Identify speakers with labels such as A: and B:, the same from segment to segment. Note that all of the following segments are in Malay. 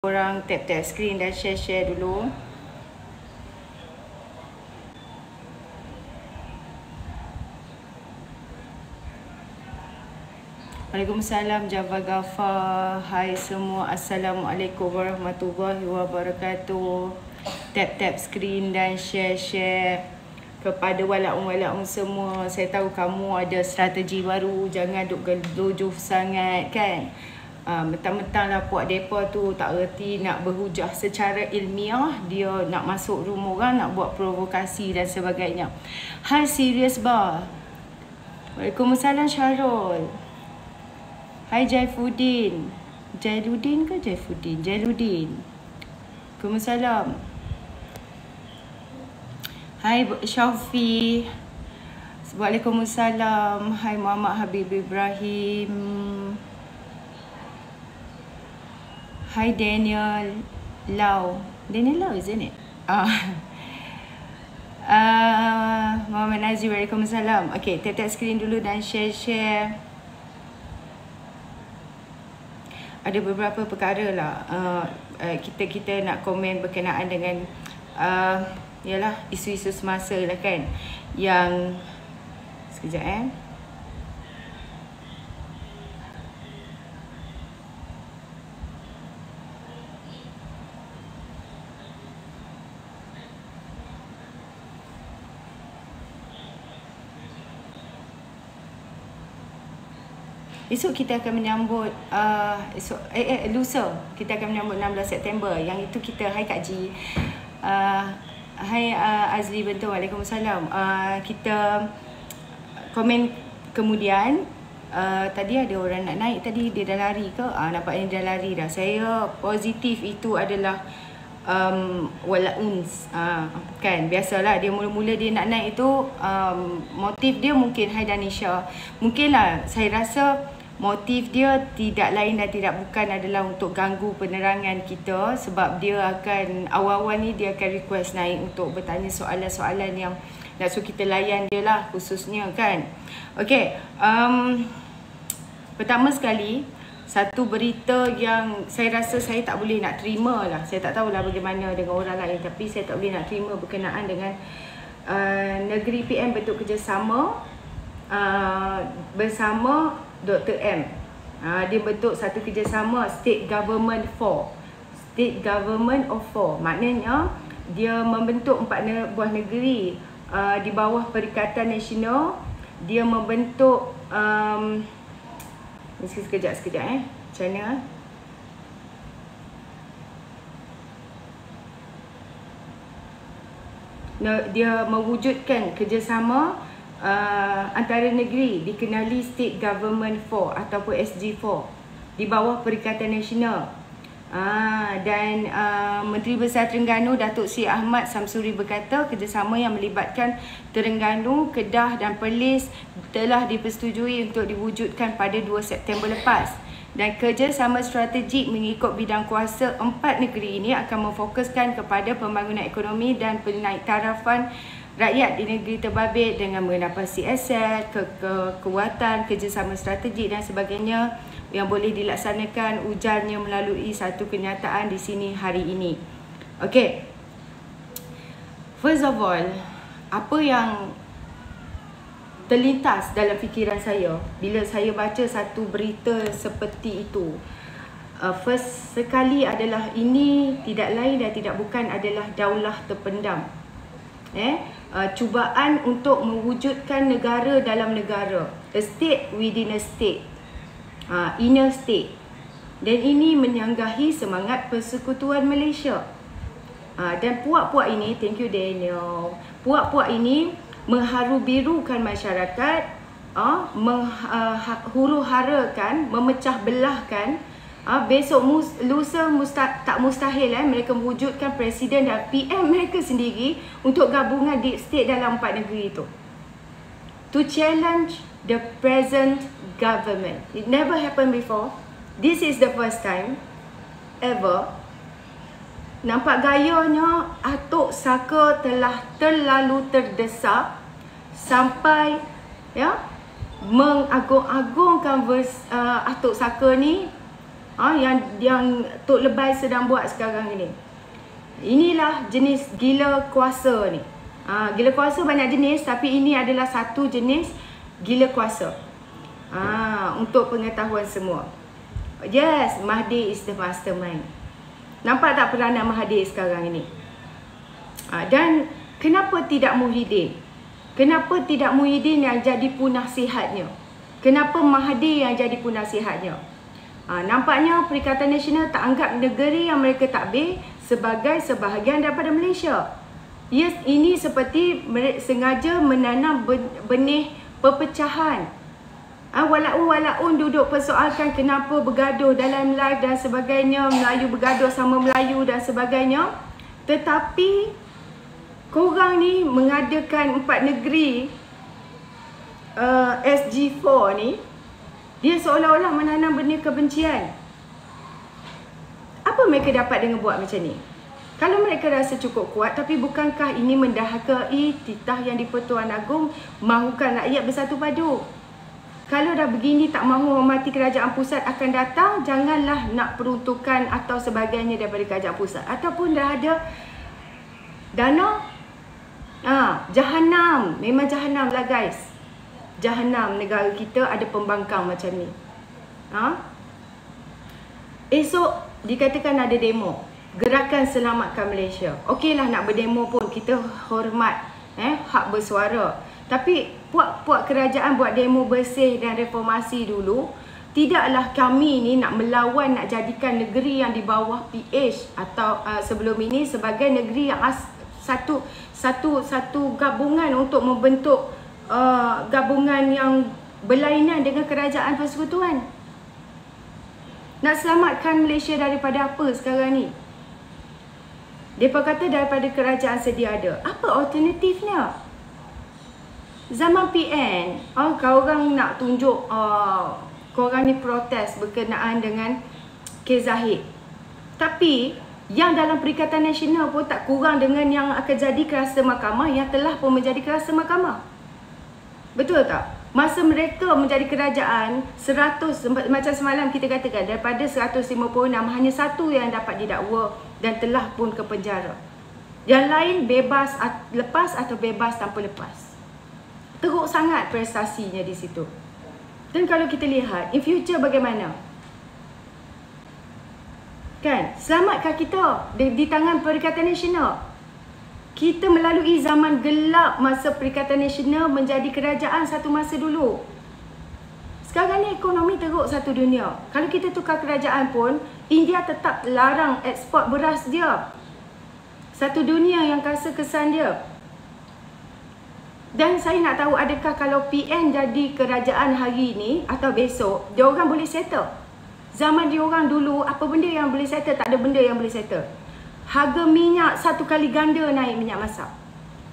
A: Korang tap-tap screen dan share-share dulu. Waalaikumsalam Java Ghaffar. Hai semua, Assalamualaikum warahmatullahi wabarakatuh. Tap-tap screen dan share-share kepada walaung-walaung semua. Saya tahu kamu ada strategi baru, jangan duk gelojoh sangat kan. Mentang-mentang lah puak depa tu tak erti nak berhujah secara ilmiah, dia nak masuk rumah orang, nak buat provokasi dan sebagainya. Hai serius bah. Waalaikumsalam Syarul. Hai Jaifuddin. Jailuddin ke Jaifuddin? Jailuddin. Waalaikumsalam. Hai Syaufi. Waalaikumsalam. Hai Muhammad Habib Ibrahim. Hi Daniel Lau. Daniel Lau, isn't it? Muhammad Nazir, Waalaikumsalam. Okay, tap-tap screen dulu dan share-share. Ada beberapa perkara lah. Kita nak komen berkenaan dengan yalah, isu-isu semasa lah kan. Yang sekejap Esok kita akan menyambut lusa kita akan menyambut 16 September. Yang itu kita, hai Kak Ji. Hai Azli Bentul, Waalaikumsalam. Kita komen kemudian. Tadi ada orang nak naik tadi, dia dah lari ke? Nampaknya dia dah lari dah. Saya positif itu adalah walauns, kan biasalah dia mula-mula dia nak naik itu, motif dia mungkin, hai Danisha, mungkinlah saya rasa motif dia tidak lain dan tidak bukan adalah untuk ganggu penerangan kita, sebab dia akan awal-awal ni dia akan request naik untuk bertanya soalan-soalan yang nak suruh kita layan dia lah khususnya kan. Okay, pertama sekali, satu berita yang saya rasa saya tak boleh nak terima lah. Saya tak tahulah bagaimana dengan orang lain, tapi saya tak boleh nak terima berkenaan dengan Negeri PM bentuk kerjasama bersama Dr. M. Dia bentuk satu kerjasama State Government 4. State Government of 4. Maknanya dia membentuk 4 buah negeri di bawah Perikatan Nasional. Dia membentuk sekejap macam mana? Dia mewujudkan kerjasama antara negeri dikenali State Government 4 ataupun SG4 di bawah Perikatan Nasional. Dan Menteri Besar Terengganu Datuk Seri Ahmad Samsuri berkata kerjasama yang melibatkan Terengganu, Kedah dan Perlis telah dipersetujui untuk diwujudkan pada 2 September lepas. Dan kerjasama strategik mengikut bidang kuasa 4 negeri ini akan memfokuskan kepada pembangunan ekonomi dan penaiktarafan rakyat di negeri terbabit dengan mengenapasi aset, kekuatan, kerjasama strategik dan sebagainya yang boleh dilaksanakan, ujarnya melalui satu kenyataan di sini hari ini. Okay, first of all, apa yang terlintas dalam fikiran saya bila saya baca satu berita seperti itu, first sekali adalah ini tidak lain dan tidak bukan adalah daulah terpendam. Cubaan untuk mewujudkan negara dalam negara, a state within a state, inner state. Dan ini menyanggahi semangat persekutuan Malaysia. Dan puak-puak ini, thank you Daniel, puak-puak ini mengharu-birukan masyarakat, menghuru-harakan, memecah belahkan. Besok lusa tak mustahil mereka mewujudkan presiden dan PM mereka sendiri untuk gabungan deep state dalam 4 negeri itu. To challenge the present government. It never happened before. This is the first time ever. Nampak gayanya Atuk Saka telah terlalu terdesak sampai mengagung-agungkan Atuk Saka ni yang Tok Lebay sedang buat sekarang ini. Inilah jenis gila kuasa ni. Gila kuasa banyak jenis, tapi ini adalah satu jenis gila kuasa. Untuk pengetahuan semua. Yes, Mahdi is the mastermind. Nampak tak peranan Mahathir sekarang ini? Dan kenapa tidak Muhyiddin? Kenapa tidak Muhyiddin yang jadi penasihatnya? Kenapa Mahathir yang jadi penasihatnya? Nampaknya Perikatan Nasional tak anggap negeri yang mereka takbir sebagai sebahagian daripada Malaysia. Yes, ini seperti sengaja menanam benih perpecahan. Walaupun duduk persoalkan kenapa bergaduh dalam live dan sebagainya, Melayu bergaduh sama Melayu dan sebagainya, tetapi korang ni mengadakan 4 negeri SG4 ni, dia seolah-olah menanam benih kebencian. Apa mereka dapat dengan buat macam ni? Kalau mereka rasa cukup kuat, tapi bukankah ini mendahakai titah yang di-Pertuan Agong mahukan rakyat bersatu padu? Kalau dah begini tak mahu hormati kerajaan pusat akan datang, janganlah nak peruntukan atau sebagainya daripada kerajaan pusat. Ataupun dah ada dana, Jahanam. Memang Jahanam lah guys. Jahanam negara kita ada pembangkang macam ni. Esok dikatakan ada demo. Gerakan Selamatkan Malaysia. Okeylah nak berdemo pun, kita hormat hak bersuara. Tapi puak-puak kerajaan buat demo bersih dan reformasi dulu. Tidaklah kami ni nak melawan, nak jadikan negeri yang di bawah PH atau sebelum ini sebagai negeri yang satu gabungan untuk membentuk gabungan yang berlainan dengan kerajaan persekutuan. Nak selamatkan Malaysia daripada apa sekarang ni? Mereka kata daripada kerajaan sedia ada. Apa alternatifnya? Zaman PN, korang nak tunjuk korang ni protes berkenaan dengan kes Zahid. Tapi yang dalam Perikatan Nasional pun tak kurang dengan yang akan jadi kerasa mahkamah, yang telah pun menjadi kerasa mahkamah. Betul tak? Masa mereka menjadi kerajaan, 100, macam semalam kita katakan, daripada 156, hanya satu yang dapat didakwa dan telah pun ke penjara. Yang lain bebas lepas atau bebas tanpa lepas. Teruk sangat prestasinya di situ. Dan kalau kita lihat, in future bagaimana? Kan? Selamatkan kita di tangan Perikatan Nasional. Kita melalui zaman gelap masa Perikatan Nasional menjadi kerajaan satu masa dulu. Sekarang ni ekonomi teruk satu dunia. Kalau kita tukar kerajaan pun, India tetap larang ekspor beras dia. Satu dunia yang rasa kesan dia. Dan saya nak tahu, adakah kalau PN jadi kerajaan hari ni atau besok, dia orang boleh settle? Zaman dia orang dulu, apa benda yang boleh settle? Tak ada benda yang boleh settle. Harga minyak 1 kali ganda naik minyak masak.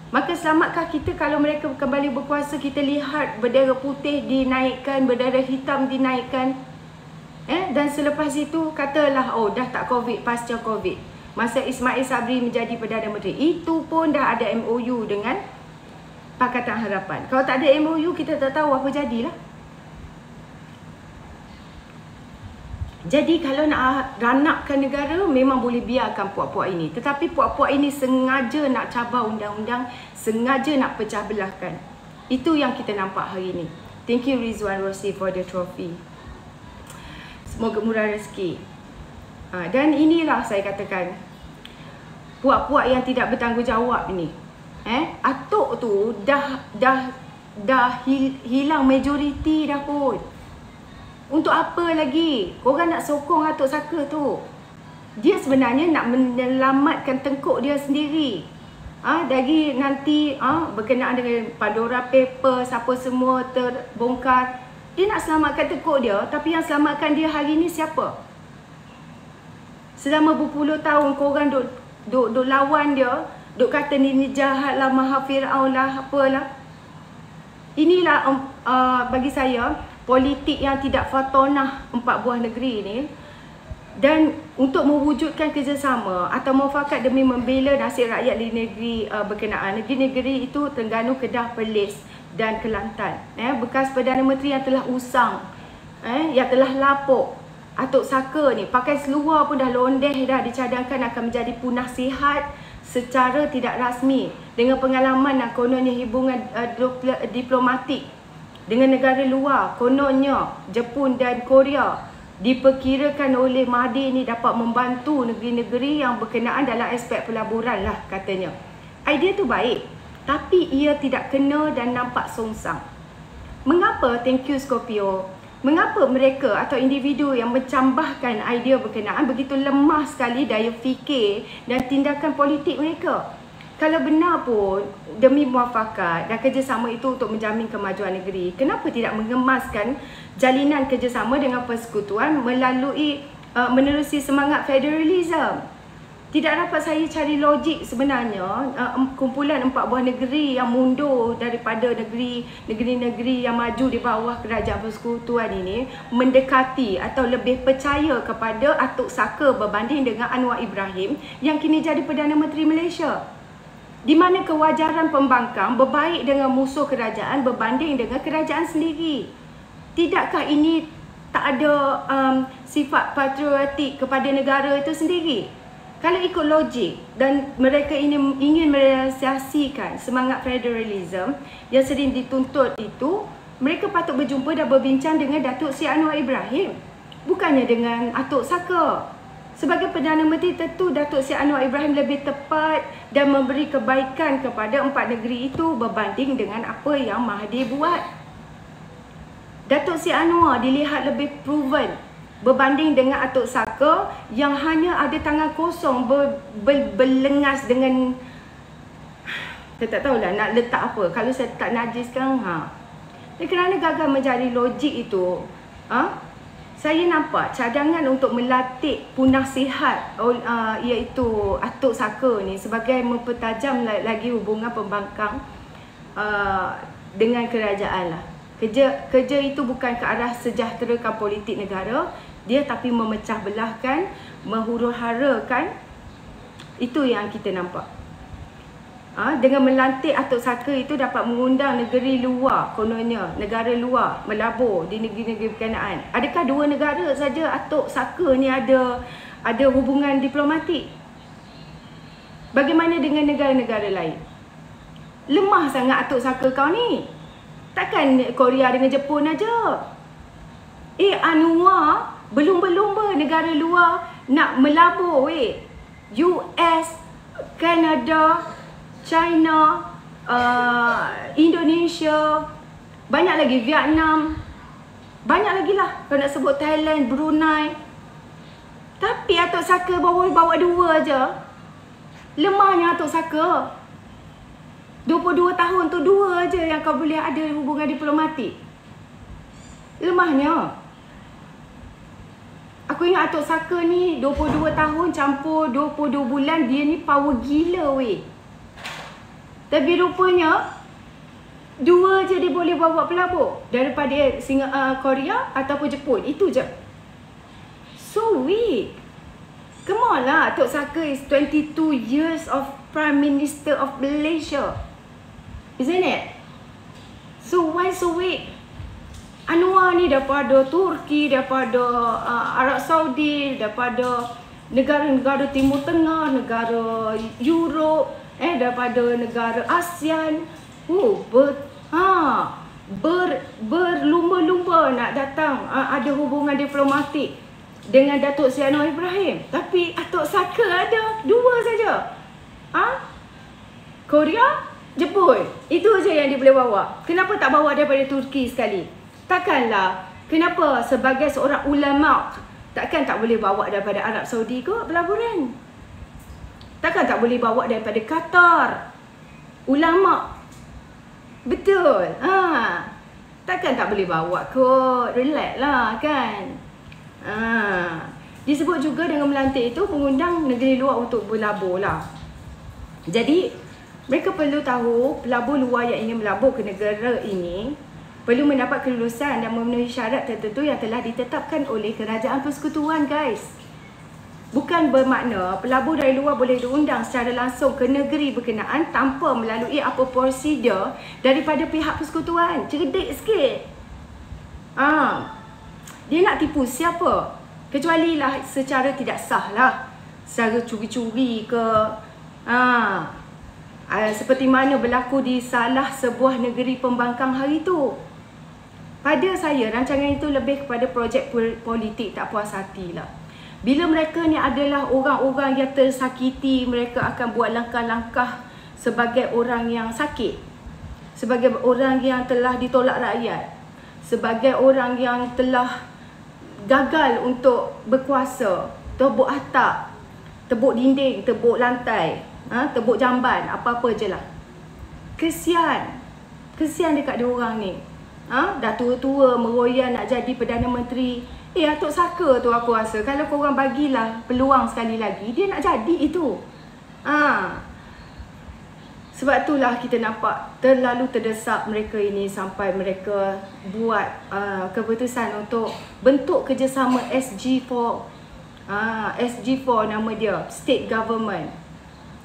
A: Maka selamatkah kita kalau mereka kembali berkuasa, kita lihat bendera putih dinaikkan, bendera hitam dinaikkan. Dan selepas itu katalah, oh dah tak COVID, pasca COVID. Masa Ismail Sabri menjadi Perdana Menteri, itu pun dah ada MOU dengan Pakatan Harapan. Kalau tak ada MOU, kita tak tahu apa jadilah. Jadi kalau nak ranakkan negara, memang boleh biarkan puak-puak ini. Tetapi puak-puak ini sengaja nak cabar undang-undang, sengaja nak pecah belahkan. Itu yang kita nampak hari ini. Thank you Rizwan Rossi for the trophy. Semoga murah rezeki. Dan inilah saya katakan, puak-puak yang tidak bertanggungjawab ini. Atuk tu dah hilang majoriti dah pun. Untuk apa lagi korang nak sokong Atuk Saka tu? Dia sebenarnya nak menyelamatkan tengkuk dia sendiri. Dari nanti berkenaan dengan Pandora Papers, apa semua terbongkar. Dia nak selamatkan tengkuk dia, tapi yang selamatkan dia hari ni siapa? Selama berpuluh tahun korang duk lawan dia, duk kata ni jahat lah, maha Fir'aun lah, apalah. Inilah bagi saya politik yang tidak fatonah 4 buah negeri ni. Dan untuk mewujudkan kerjasama atau mufakat demi membela nasib rakyat di negeri berkenaan, negeri-negeri itu Terengganu, Kedah, Perlis dan Kelantan. Bekas Perdana Menteri yang telah usang, yang telah lapuk, Atuk Saka ni pakai seluar pun dah londeh dah, dicadangkan akan menjadi punah sihat secara tidak rasmi dengan pengalaman dan kononnya hubungan diplomatik dengan negara luar, kononnya Jepun dan Korea. Diperkirakan oleh Mahathir ni dapat membantu negeri-negeri yang berkenaan dalam aspek pelaburan lah katanya. Idea tu baik, tapi ia tidak kena dan nampak songsang. Mengapa? Thank you Scorpio. Mengapa mereka atau individu yang mencambahkan idea berkenaan begitu lemah sekali daya fikir dan tindakan politik mereka? Kalau benar pun demi muafakat dan kerjasama itu untuk menjamin kemajuan negeri, kenapa tidak mengemaskan jalinan kerjasama dengan persekutuan melalui menerusi semangat federalism? Tidak dapat saya cari logik sebenarnya kumpulan 4 buah negeri yang mundur daripada negeri-negeri yang maju di bawah kerajaan persekutuan ini mendekati atau lebih percaya kepada Atuk Saka berbanding dengan Anwar Ibrahim yang kini jadi Perdana Menteri Malaysia. Di mana kewajaran pembangkang berbaik dengan musuh kerajaan berbanding dengan kerajaan sendiri. Tidakkah ini tak ada sifat patriotik kepada negara itu sendiri? Kalau ikut logik dan mereka ini ingin merealisasikan semangat federalism yang sering dituntut itu, mereka patut berjumpa dan berbincang dengan Datuk Seri Anwar Ibrahim, bukannya dengan Atuk Saka. Sebagai Perdana Menteri, tentu Datuk Seri Anwar Ibrahim lebih tepat dan memberi kebaikan kepada 4 negeri itu berbanding dengan apa yang Mahathir buat. Datuk Seri Anwar dilihat lebih proven berbanding dengan Atuk Saka yang hanya ada tangan kosong berlengas dengan, saya tak tahulah nak letak apa. Kalau saya tak najis sekarang, kerana gagal mencari logik itu, saya nampak cadangan untuk melatih punah sihat iaitu Atuk Saka ni sebagai mempertajam lagi hubungan pembangkang dengan kerajaan lah. Kerja itu bukan ke arah sejahterakan politik negara, dia tapi memecah belahkan, menghuru-harakan. Itu yang kita nampak. Dengan melantik Atuk Saka itu dapat mengundang negeri luar, kononnya negara luar melabur di negeri-negeri berkenaan. Adakah 2 negara saja Atuk Saka ni ada hubungan diplomatik? Bagaimana dengan negara-negara lain? Lemah sangat Atuk Saka kau ni. Takkan Korea dengan Jepun aja. Anwar belum-belum negara luar nak melabur US, Kanada, China, Indonesia, banyak lagi, Vietnam, banyak lagi lah kalau nak sebut, Thailand, Brunei. Tapi Atuk Saka bawa 2 aja. Lemahnya Atuk Saka. 22 tahun tu 2 aja yang kau boleh ada hubungan diplomatik. Lemahnya. Aku ingat Atuk Saka ni 22 tahun campur 22 bulan, dia ni power gila weh. Tapi rupanya 2 je dia boleh bawa pelabur daripada Korea ataupun Jepun. Itu je. So weak. Come on lah, Atuk Saka is 22 years of Prime Minister of Malaysia. Isn't it? So why so weak? Anwar ni daripada Turki, daripada Arab Saudi, daripada negara-negara Timur Tengah, negara Europe, daripada negara ASEAN. Berlumba-lumba nak datang ada hubungan diplomatik dengan Datuk Seri Anwar Ibrahim. Tapi Atuk Saka ada 2 saja. Korea, Jepun. Itu aja yang dia boleh bawa. Kenapa tak bawa daripada Turki sekali? Takkanlah. Kenapa sebagai seorang ulama takkan tak boleh bawa daripada Arab Saudi kot pelaburan? Takkan tak boleh bawa daripada Qatar? Ulama. Betul. Takkan tak boleh bawa kot. Relax lah kan. Disebut juga dengan melantik itu mengundang negeri luar untuk berlabur lah. Jadi mereka perlu tahu pelabur luar yang ingin melabur ke negara ini perlu mendapat kelulusan dan memenuhi syarat tertentu yang telah ditetapkan oleh kerajaan persekutuan, guys. Bukan bermakna pelabur dari luar boleh diundang secara langsung ke negeri berkenaan tanpa melalui apa prosedur daripada pihak persekutuan. Cerdik sikit. Dia nak tipu siapa? Kecuali lah secara tidak sah lah, secara curi-curi ke, seperti mana berlaku di salah sebuah negeri pembangkang hari tu. Pada saya, rancangan itu lebih kepada projek politik tak puas hati lah. Bila mereka ni adalah orang-orang yang tersakiti, mereka akan buat langkah-langkah sebagai orang yang sakit, sebagai orang yang telah ditolak rakyat, sebagai orang yang telah gagal untuk berkuasa, tebuk atap, tebuk dinding, tebuk lantai, tebuk jamban, apa-apa je lah. Kesian dekat dia orang ni. Dah tua-tua meroyan nak jadi Perdana Menteri. Atuk Saka tu aku rasa kalau korang bagilah peluang sekali lagi, dia nak jadi itu. Sebab itulah kita nampak terlalu terdesak mereka ini sampai mereka buat keputusan untuk bentuk kerjasama SG4. SG4 nama dia, State Government.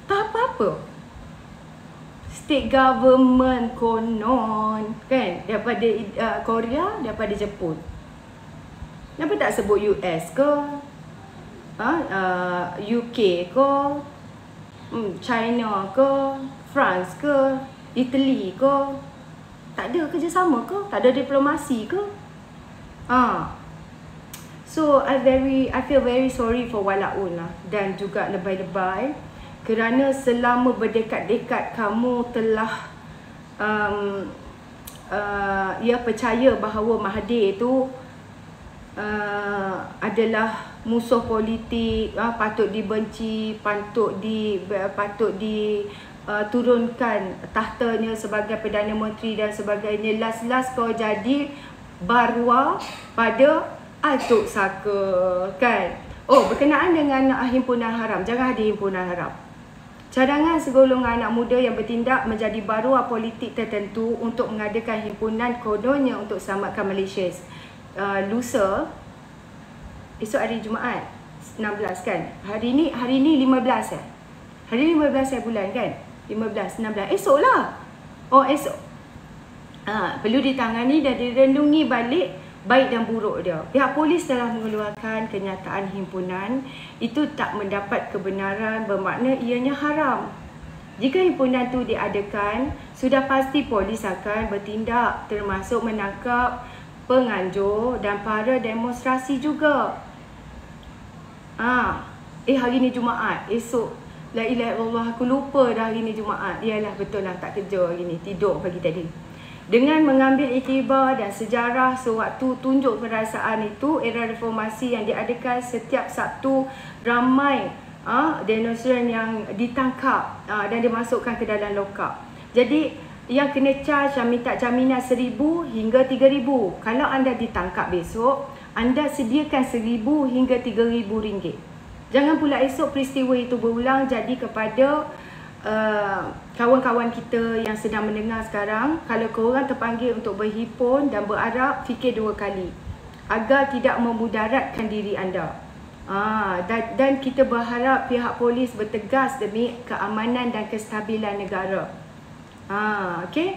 A: Tak apa-apa. State government konon kan, daripada Korea, daripada Jepun. Kenapa tak sebut US ke, UK ke, China ke, France ke, Italy ke? Tak ada kerjasama ke? Tak ada diplomasi ke? So I feel very sorry for Walaun lah, dan juga lebay-lebay. Kerana selama berdekat-dekat kamu telah percaya bahawa Mahathir itu adalah musuh politik, patut dibenci, patut diturunkan tahtanya sebagai Perdana Menteri dan sebagainya. Last kau jadi barua pada Atuk Saka kan. Berkenaan dengan himpunan haram, jangan ada himpunan haram. Cadangan segolongan anak muda yang bertindak menjadi baruah politik tertentu untuk mengadakan himpunan kononnya untuk selamatkan Malaysia. Lusa, esok hari Jumaat 16 kan? Hari ni 15 Hari ni 15 bulan kan? 15, 16. Esok lah. Esok. Perlu ditangani dan direnungi balik baik dan buruk dia. Pihak polis telah mengeluarkan kenyataan himpunan itu tak mendapat kebenaran, bermakna ianya haram. Jika himpunan itu diadakan, sudah pasti polis akan bertindak, termasuk menangkap penganjur dan para demonstrasi juga. Hari ni Jumaat, esok la ilaha illallah, aku lupa dah hari ni Jumaat. Yalah, betul lah, tak kerja hari ni, tidur pagi tadi. Dengan mengambil iktibar dan sejarah sewaktu tunjuk perasaan itu, era reformasi yang diadakan setiap Sabtu, ramai demonstran yang ditangkap dan dimasukkan ke dalam lokap. Jadi yang kena charge, yang minta jaminan 1,000 hingga 3,000. Kalau anda ditangkap besok, anda sediakan 1,000 hingga 3,000 ringgit. Jangan pula esok peristiwa itu berulang. Jadi kepada kawan-kawan kita yang sedang mendengar sekarang, kalau korang terpanggil untuk berhimpun dan berarap, fikir 2 kali agar tidak memudaratkan diri anda. Dan kita berharap pihak polis bertegas demi keamanan dan kestabilan negara. Okay?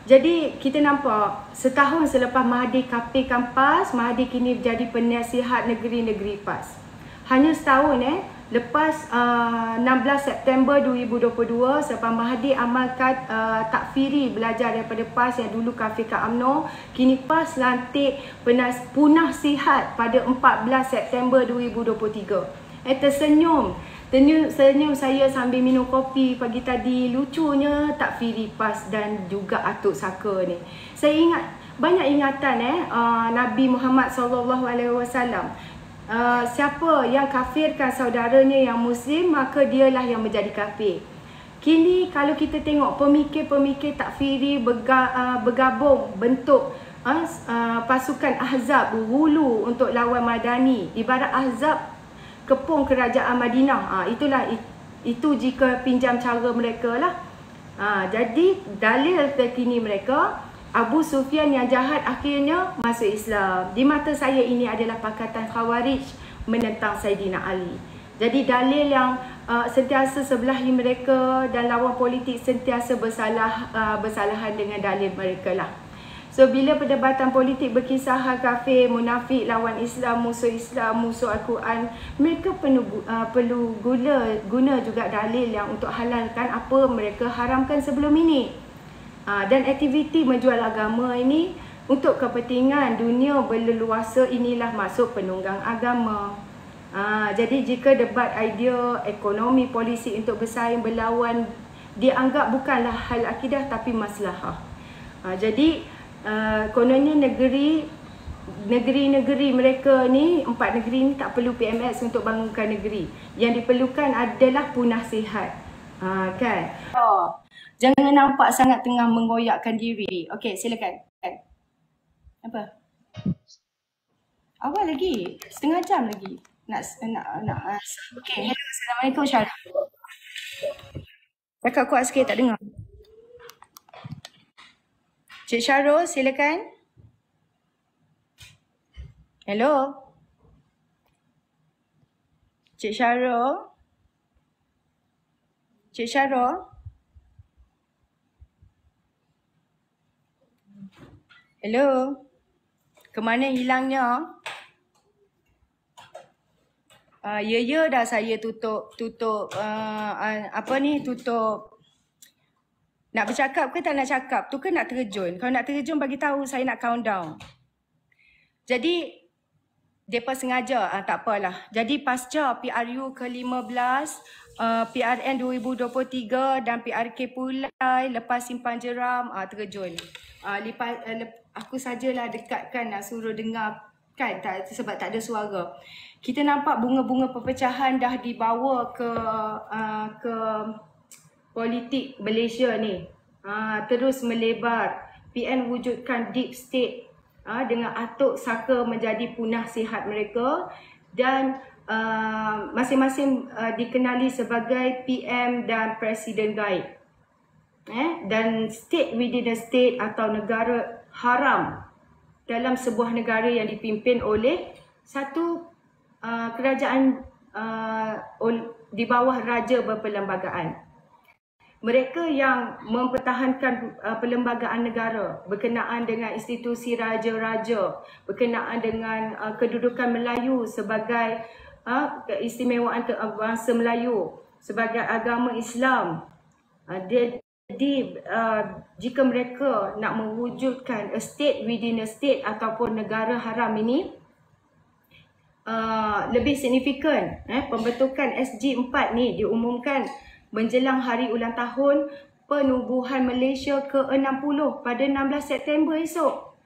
A: Jadi kita nampak setahun selepas Mahathir kapirkan PAS, Mahathir kini jadi penasihat negeri-negeri PAS. Hanya setahun lepas 16 September 2022, selepas Mahathir amalkan takfiri belajar daripada PAS yang dulu kafirkan UMNO, kini PAS lantik punah sihat pada 14 September 2023. Tersenyum saya sambil minum kopi pagi tadi. Lucunya takfiri PAS dan juga Atuk Saka ni. Saya ingat, banyak ingatan Nabi Muhammad SAW. Siapa yang kafirkan saudaranya yang Muslim, maka dialah yang menjadi kafir. Kini kalau kita tengok pemikir-pemikir takfiri bergabung bentuk pasukan Ahzab Hulu untuk lawan Madani. Ibarat Ahzab kepung kerajaan Madinah. Itu jika pinjam cara mereka lah. Jadi dalil terkini mereka, Abu Sufyan yang jahat akhirnya masuk Islam. Di mata saya ini adalah pakatan Khawarij menentang Saidina Ali. Jadi dalil yang sentiasa sebelahi mereka dan lawan politik sentiasa bersalahan dengan dalil mereka lah. So bila perdebatan politik berkisah kafir, munafik, lawan Islam, musuh Al-Quran, mereka perlu guna juga dalil yang untuk halalkan apa mereka haramkan sebelum ini. Dan aktiviti menjual agama ini untuk kepentingan dunia berleluasa inilah masuk penunggang agama. Jadi jika debat idea ekonomi polisi untuk bersaing berlawan dianggap bukanlah hal akidah tapi maslahah. Jadi kononnya negeri-negeri mereka ni, 4 negeri ni tak perlu PMX untuk bangunkan negeri. Yang diperlukan adalah punah sihat. Kan? Jangan nampak sangat tengah mengoyakkan diri. Okey, silakan. Apa? Awal lagi, setengah jam lagi. Okey, hello, Assalamualaikum Syarah. Cakap kuat sikit, tak dengar. Cik Syarul, silakan. Hello. Cik Syarul. Cik Syarul. Hello. Kemana hilangnya? Ya dah saya tutup nak bercakap ke tak nak cakap tu ke nak terjun. Kalau nak terjun bagi tahu saya nak countdown. Jadi depa sengaja tak apalah. Jadi pasca PRU ke-15, PRN 2023 dan PRK Pulai lepas simpan jeram terjun. Aku sajalah dekatkan nak suruh dengar kan sebab tak ada suara. Kita nampak bunga-bunga perpecahan dah dibawa ke politik Malaysia ni. Terus melebar. PN wujudkan deep state dengan atuk saka menjadi punah sihat mereka dan masing-masing dikenali sebagai PM dan Presiden Gaib. Dan state within a state atau negara haram dalam sebuah negara yang dipimpin oleh satu kerajaan di bawah raja berperlembagaan. Mereka yang mempertahankan perlembagaan negara berkenaan dengan institusi raja-raja, berkenaan dengan kedudukan Melayu sebagai keistimewaan bangsa Melayu, sebagai agama Islam. Jadi jika mereka nak mewujudkan a state within a state ataupun negara haram ini, lebih signifikan pembentukan SG4 ni diumumkan menjelang hari ulang tahun penubuhan Malaysia ke-60 pada 16 September esok.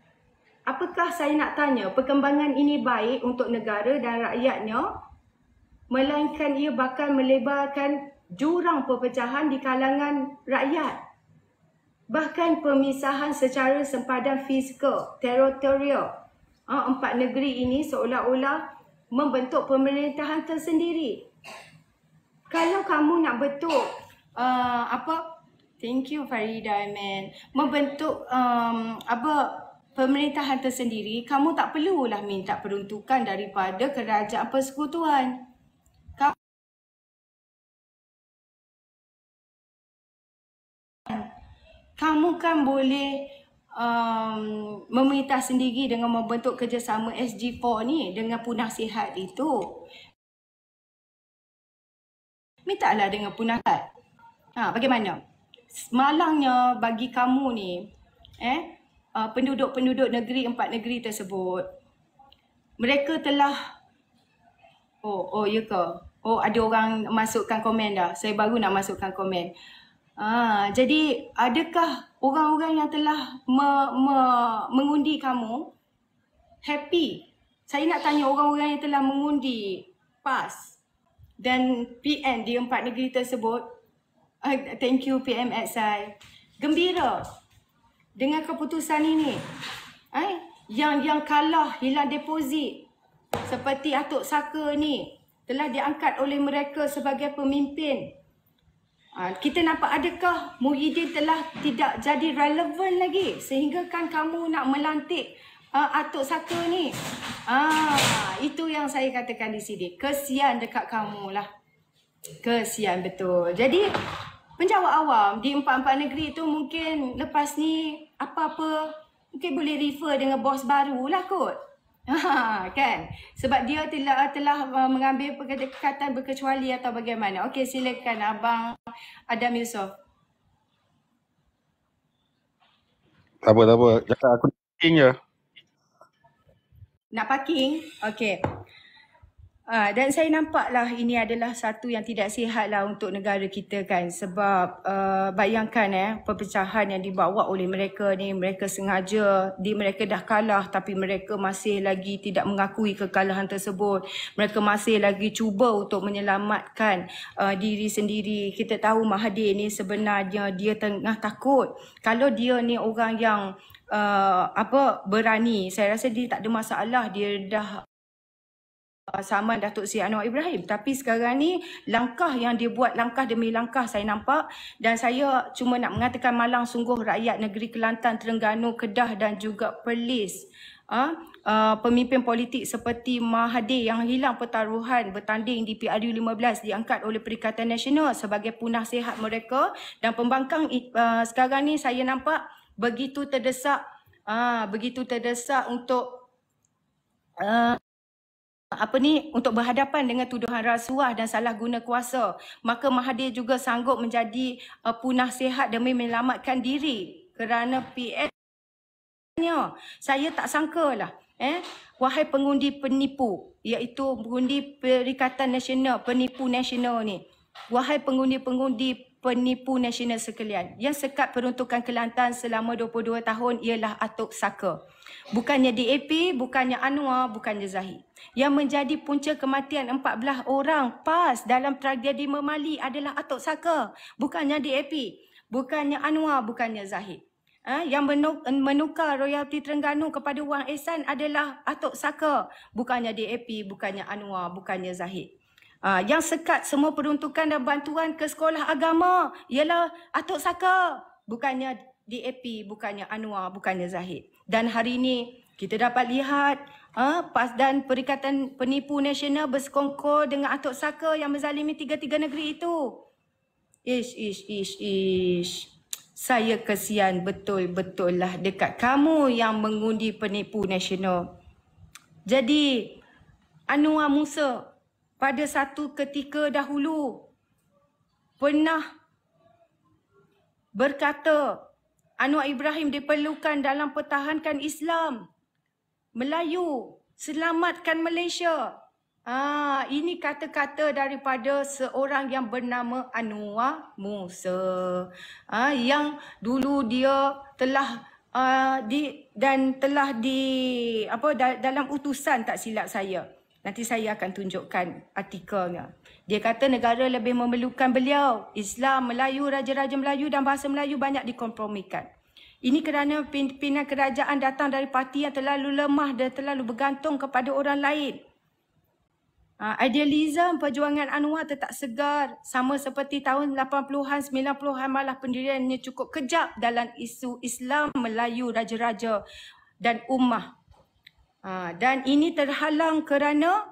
A: Apakah saya nak tanya, perkembangan ini baik untuk negara dan rakyatnya, melainkan ia bakal melebarkan jurang perpecahan di kalangan rakyat. Bahkan pemisahan secara sempadan fizikal, teritorial. 4 negeri ini seolah-olah membentuk pemerintahan tersendiri. Kalau kamu nak bentuk thank you Farida man, membentuk pemerintahan tersendiri, kamu tak perlulah minta peruntukan daripada kerajaan persekutuan. Kamu kan boleh meminta sendiri dengan membentuk kerjasama SG4 ni dengan punah sihat itu. Mintalah dengan punah sihat. Bagaimana? Malangnya bagi kamu ni, penduduk-penduduk negeri 4 negeri tersebut, mereka telah ya ke? Ada orang masukkan komen dah. Saya baru nak masukkan komen. Jadi adakah orang-orang yang telah mengundi kamu happy? Saya nak tanya orang-orang yang telah mengundi PAS dan PN di 4 negeri tersebut, thank you PMXI, gembira dengan keputusan ini. Yang kalah hilang deposit seperti Atuk Saka ni telah diangkat oleh mereka sebagai pemimpin. Kita nampak adakah Muhyiddin telah tidak jadi relevan lagi sehingga kan kamu nak melantik Atuk Saka ni. Itu yang saya katakan di sini. Kesian dekat kamu lah. Kesian betul. Jadi penjawat awam di 4 negeri tu mungkin lepas ni apa-apa Mungkin boleh refer dengan bos baru lah kot. Kan? Sebab dia telah mengambil perkataan berkecuali atau bagaimana. Okey, silakan Abang Adam Yusof.
B: Tak apa. Cakap aku parking je.
A: Nak parking? Okey. Dan saya nampaklah ini adalah satu yang tidak sihat lah untuk negara kita kan. Sebab bayangkan perpecahan yang dibawa oleh mereka ni, mereka sengaja, mereka dah kalah tapi mereka masih lagi tidak mengakui kekalahan tersebut. Mereka masih lagi cuba untuk menyelamatkan diri sendiri. Kita tahu Mahathir ni sebenarnya dia tengah takut. Kalau dia ni orang yang berani, saya rasa dia tak ada masalah. Dia dah sama Datuk Seri Anwar Ibrahim. Tapi sekarang ni langkah yang dia buat, langkah demi langkah saya nampak. Dan saya cuma nak mengatakan malang sungguh rakyat negeri Kelantan, Terengganu, Kedah dan juga Perlis. Pemimpin politik seperti Mahathir yang hilang pertaruhan bertanding di PRU 15 diangkat oleh Perikatan Nasional sebagai punah sihat mereka. Dan pembangkang sekarang ni saya nampak begitu terdesak untuk untuk berhadapan dengan tuduhan rasuah dan salah guna kuasa. Maka Mahathir juga sanggup menjadi punah sihat demi menyelamatkan diri kerana PS-nya. Saya tak sangkalah wahai pengundi penipu, iaitu pengundi Perikatan Nasional, penipu nasional ni. Wahai pengundi-pengundi penipu nasional sekalian, yang sekat peruntukan Kelantan selama 22 tahun ialah Atuk Saka. Bukannya DAP, bukannya Anwar, bukannya Zahid. Yang menjadi punca kematian 14 orang PAS dalam tragedi Memali adalah Atuk Saka. Bukannya DAP, bukannya Anwar, bukannya Zahid. Yang menukar royalti Terengganu kepada Wang Ehsan adalah Atuk Saka. Bukannya DAP, bukannya Anwar, bukannya Zahid. Yang sekat semua peruntukan dan bantuan ke sekolah agama ialah Atuk Saka. Bukannya DAP, bukannya Anwar, bukannya Zahid. Dan hari ini kita dapat lihat PAS dan Perikatan Penipu Nasional bersekongkol dengan Atuk Saka yang menzalimi tiga-tiga negeri itu. Ish. Saya kesian betul-betul lah dekat kamu yang mengundi penipu nasional. Jadi Anwar Musa pada satu ketika dahulu pernah berkata Anwar Ibrahim diperlukan dalam pertahankan Islam. Melayu, selamatkan Malaysia. Ini kata-kata daripada seorang yang bernama Anwar Musa. Yang dulu dia telah dalam utusan tak silap saya. Nanti saya akan tunjukkan artikelnya. Dia kata negara lebih memerlukan beliau. Islam, Melayu, Raja-Raja Melayu dan bahasa Melayu banyak dikompromikan. Ini kerana pimpinan kerajaan datang dari parti yang terlalu lemah dan terlalu bergantung kepada orang lain. Idealisme perjuangan Anwar tetap segar. Sama seperti tahun 80-an, 90-an malah pendiriannya cukup kejap dalam isu Islam, Melayu, Raja-Raja dan Ummah. Dan ini terhalang kerana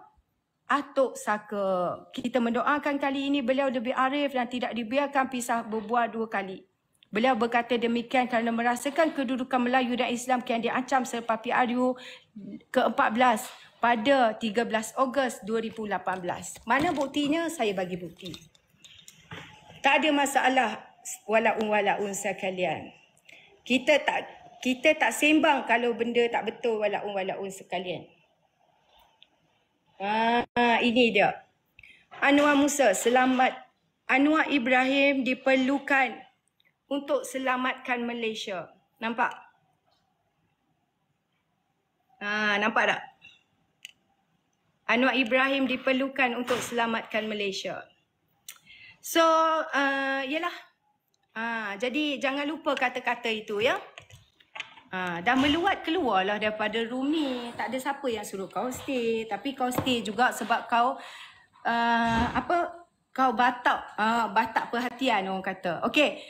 A: Atuk Saka. Kita mendoakan kali ini beliau lebih arif dan tidak dibiarkan pisah berbuah dua kali. Beliau berkata demikian kerana merasakan kedudukan Melayu dan Islam yang diancam selepas PRU ke-14 pada 13 Ogos 2018. Mana buktinya? Saya bagi bukti. Tak ada masalah walaun sekalian. Kita tak sembang kalau benda tak betul walaun sekalian. Ini dia. Anwar Musa, Anwar Ibrahim diperlukan untuk selamatkan Malaysia. Nampak? Nampak tak? Anwar Ibrahim diperlukan untuk selamatkan Malaysia. So, yalah. Jadi jangan lupa kata-kata itu ya. Dah meluat keluarlah daripada room ni. Tak ada siapa yang suruh kau stay. Tapi kau stay juga sebab kau kau batak perhatian orang kata. Okey.